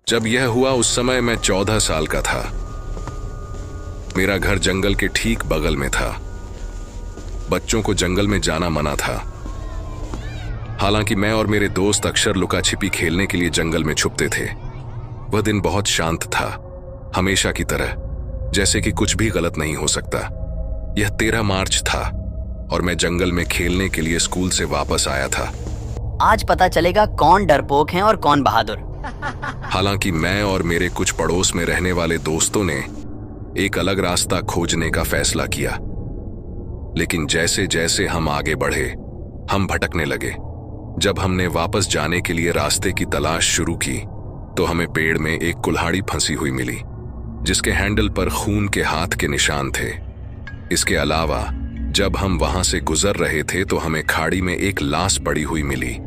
जब यह हुआ उस समय मैं 14 साल का था। मेरा घर जंगल के ठीक बगल में था। बच्चों को जंगल में जाना मना था। हालांकि मैं और मेरे दोस्त अक्सर लुका छिपी खेलने के लिए जंगल में छुपते थे। वह दिन बहुत शांत था, हमेशा की तरह, जैसे कि कुछ भी गलत नहीं हो सकता। यह 13 मार्च था और मैं जंगल में खेलने के लिए स्कूल से वापस आया था। आज पता चलेगा कौन डरपोक है और कौन बहादुर। हालांकि मैं और मेरे कुछ पड़ोस में रहने वाले दोस्तों ने एक अलग रास्ता खोजने का फैसला किया, लेकिन जैसे जैसे हम आगे बढ़े हम भटकने लगे। जब हमने वापस जाने के लिए रास्ते की तलाश शुरू की तो हमें पेड़ में एक कुल्हाड़ी फंसी हुई मिली, जिसके हैंडल पर खून के हाथ के निशान थे। इसके अलावा जब हम वहां से गुजर रहे थे तो हमें खाड़ी में एक लाश पड़ी हुई मिली,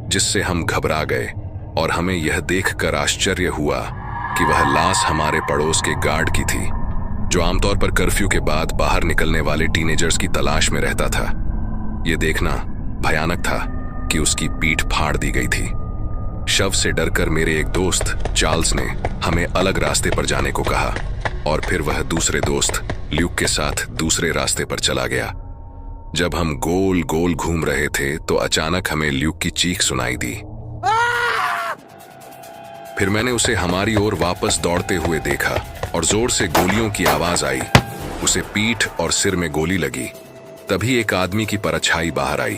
जिससे हम घबरा गए और हमें यह देखकर आश्चर्य हुआ कि वह लाश हमारे पड़ोस के गार्ड की थी, जो आमतौर पर कर्फ्यू के बाद बाहर निकलने वाले टीनेजर्स की तलाश में रहता था। यह देखना भयानक था कि उसकी पीठ फाड़ दी गई थी। शव से डरकर मेरे एक दोस्त चार्ल्स ने हमें अलग रास्ते पर जाने को कहा और फिर वह दूसरे दोस्त ल्यूक के साथ दूसरे रास्ते पर चला गया। जब हम गोल गोल घूम रहे थे तो अचानक हमें ल्यूक की चीख सुनाई दी। फिर मैंने उसे हमारी ओर वापस दौड़ते हुए देखा और जोर से गोलियों की आवाज आई। उसे पीठ और सिर में गोली लगी। तभी एक आदमी की परछाई बाहर आई।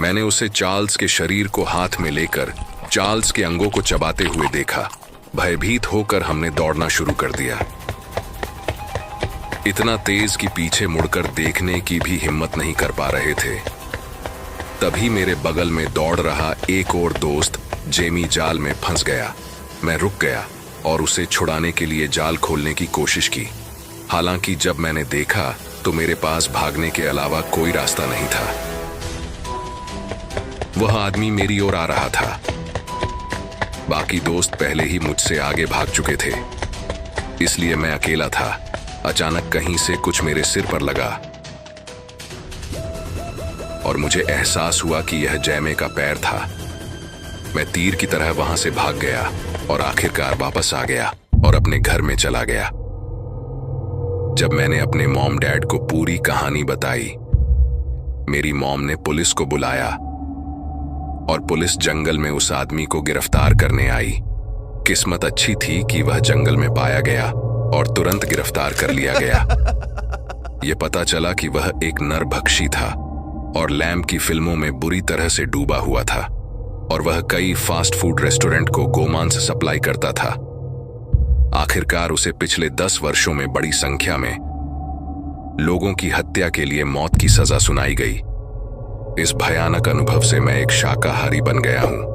मैंने उसे चार्ल्स के शरीर को हाथ में लेकर चार्ल्स के अंगों को चबाते हुए देखा। भयभीत होकर हमने दौड़ना शुरू कर दिया, इतना तेज कि पीछे मुड़कर देखने की भी हिम्मत नहीं कर पा रहे थे। तभी मेरे बगल में दौड़ रहा एक और दोस्त जेमी जाल में फंस गया। मैं रुक गया और उसे छुड़ाने के लिए जाल खोलने की कोशिश की। हालांकि जब मैंने देखा तो मेरे पास भागने के अलावा कोई रास्ता नहीं था। वह आदमी मेरी ओर आ रहा था। बाकी दोस्त पहले ही मुझसे आगे भाग चुके थे, इसलिए मैं अकेला था। अचानक कहीं से कुछ मेरे सिर पर लगा और मुझे एहसास हुआ कि यह जैमे का पैर था। मैं तीर की तरह वहां से भाग गया और आखिरकार वापस आ गया और अपने घर में चला गया। जब मैंने अपने मॉम डैड को पूरी कहानी बताई, मेरी मॉम ने पुलिस को बुलाया और पुलिस जंगल में उस आदमी को गिरफ्तार करने आई। किस्मत अच्छी थी कि वह जंगल में पाया गया और तुरंत गिरफ्तार कर लिया गया। यह पता चला कि वह एक नरभक्षी था और लैम्ब की फिल्मों में बुरी तरह से डूबा हुआ था और वह कई फास्ट फूड रेस्टोरेंट को गोमांस सप्लाई करता था। आखिरकार उसे पिछले 10 वर्षों में बड़ी संख्या में लोगों की हत्या के लिए मौत की सजा सुनाई गई। इस भयानक अनुभव से मैं एक शाकाहारी बन गया हूं।